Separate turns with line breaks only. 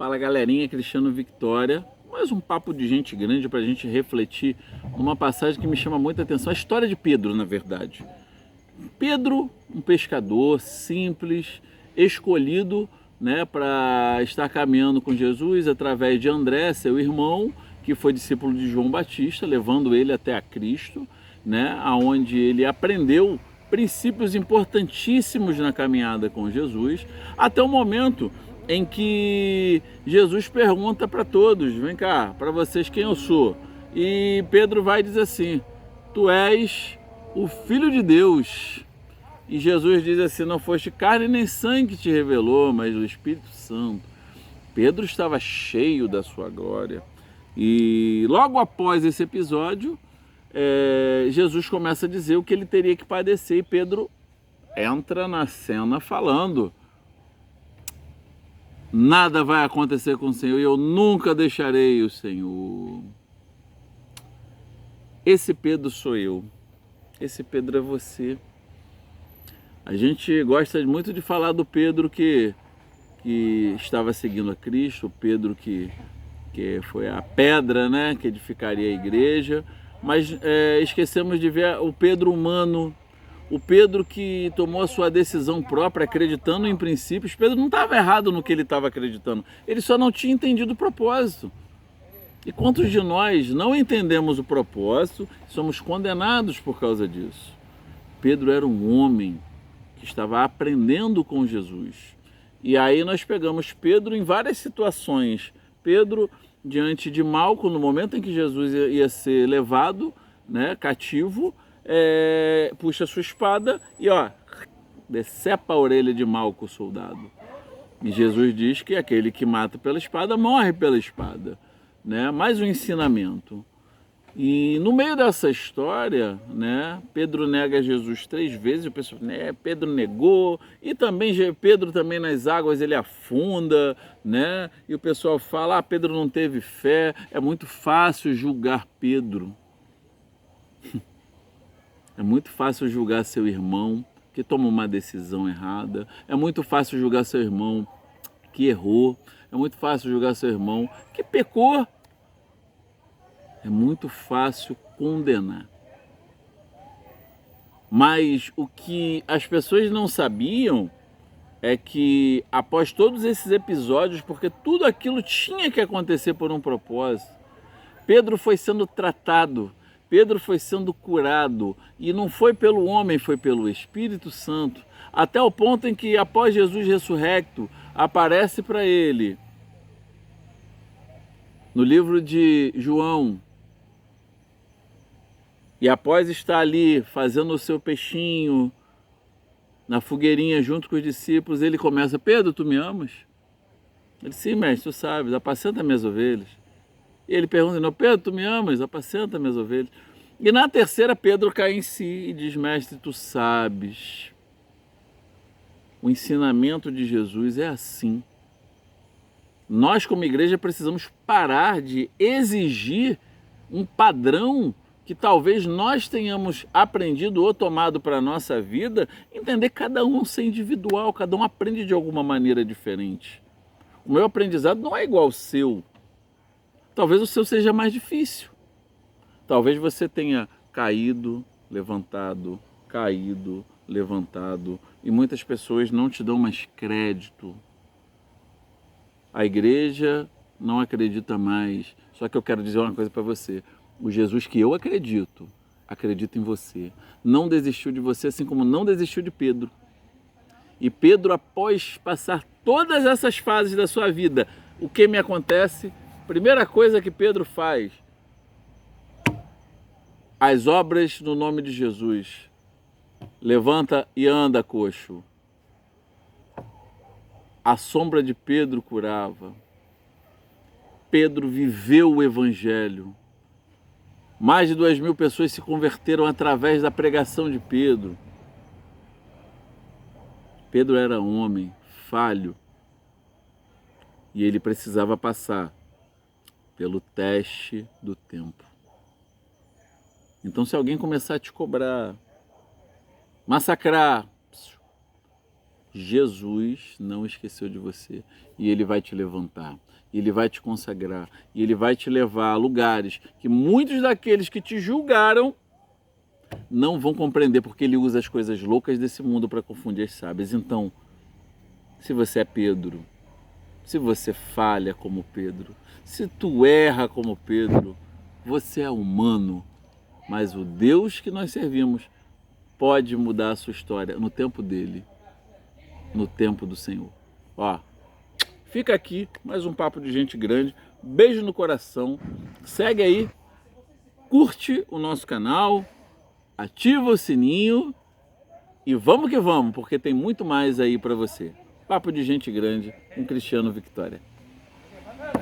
Fala galerinha, Cristiano Victória. Mais um papo de gente grande para a gente refletir numa passagem que me chama muita atenção. A história de Pedro, na verdade. Pedro, um pescador simples, escolhido, né, para estar caminhando com Jesus através de André, seu irmão, que foi discípulo de João Batista, levando ele até a Cristo, né, aonde ele aprendeu princípios importantíssimos na caminhada com Jesus, até o momento em que Jesus pergunta para todos: vem cá, para vocês quem eu sou? E Pedro vai dizer assim: tu és o Filho de Deus. E Jesus diz assim: não foste carne nem sangue que te revelou, mas o Espírito Santo. Pedro estava cheio da sua glória. E logo após esse episódio, Jesus começa a dizer o que ele teria que padecer. E Pedro entra na cena falando: nada vai acontecer com o Senhor e eu nunca deixarei o Senhor. Esse Pedro sou eu. Esse Pedro é você. A gente gosta muito de falar do Pedro que estava seguindo a Cristo, o Pedro que foi a pedra, né, que edificaria a igreja, mas esquecemos de ver o Pedro humano, o Pedro que tomou a sua decisão própria, acreditando em princípios. Pedro não estava errado no que ele estava acreditando, ele só não tinha entendido o propósito. E quantos de nós não entendemos o propósito e somos condenados por causa disso? Pedro era um homem que estava aprendendo com Jesus. E aí nós pegamos Pedro em várias situações. Pedro diante de Malco, no momento em que Jesus ia ser levado, né, cativo, puxa sua espada e decepa a orelha de Malco, o soldado. E Jesus diz que aquele que mata pela espada morre pela espada, né? Mais um ensinamento. E no meio dessa história, né, Pedro nega Jesus 3 vezes, o pessoal, né, Pedro negou, e também Pedro também nas águas ele afunda, né, e o pessoal fala: Pedro não teve fé. É muito fácil julgar Pedro. É muito fácil julgar seu irmão que toma uma decisão errada. É muito fácil julgar seu irmão que errou. É muito fácil julgar seu irmão que pecou. É muito fácil condenar. Mas o que as pessoas não sabiam é que após todos esses episódios, porque tudo aquilo tinha que acontecer por um propósito, Pedro foi sendo tratado, Pedro foi sendo curado, e não foi pelo homem, foi pelo Espírito Santo, até o ponto em que após Jesus ressurrecto, aparece para ele, no livro de João, e após estar ali fazendo o seu peixinho na fogueirinha junto com os discípulos, ele começa: Pedro, tu me amas? Ele: sim, mestre, tu sabes, apacenta minhas ovelhas. E ele pergunta: não, Pedro, tu me amas? Apacenta minhas ovelhas. E na terceira, Pedro cai em si e diz: mestre, tu sabes. O ensinamento de Jesus é assim. Nós, como igreja, precisamos parar de exigir um padrão que talvez nós tenhamos aprendido ou tomado para a nossa vida, entender cada um ser individual, cada um aprende de alguma maneira diferente. O meu aprendizado não é igual ao seu. Talvez o seu seja mais difícil. Talvez você tenha caído, levantado, e muitas pessoas não te dão mais crédito. A igreja não acredita mais. Só que eu quero dizer uma coisa para você: o Jesus que eu acredito, acredita em você. Não desistiu de você, assim como não desistiu de Pedro. E Pedro, após passar todas essas fases da sua vida, o que me acontece? Primeira coisa que Pedro faz: as obras no nome de Jesus. Levanta e anda, coxo. A sombra de Pedro curava. Pedro viveu o evangelho. Mais de 2.000 pessoas se converteram através da pregação de Pedro. Pedro era homem, falho, e ele precisava passar pelo teste do tempo. Então, se alguém começar a te cobrar, massacrar, Jesus não esqueceu de você e Ele vai te levantar, e Ele vai te consagrar, e Ele vai te levar a lugares que muitos daqueles que te julgaram não vão compreender, porque Ele usa as coisas loucas desse mundo para confundir as sábias. Então, se você é Pedro, se você falha como Pedro, se tu erra como Pedro, você é humano, mas o Deus que nós servimos pode mudar a sua história no tempo dele, no tempo do Senhor. Ó, fica aqui mais um papo de gente grande. Beijo no coração. Segue aí, curte o nosso canal, ativa o sininho e vamos que vamos, porque tem muito mais aí para você. Papo de gente grande com Cristiano Victória.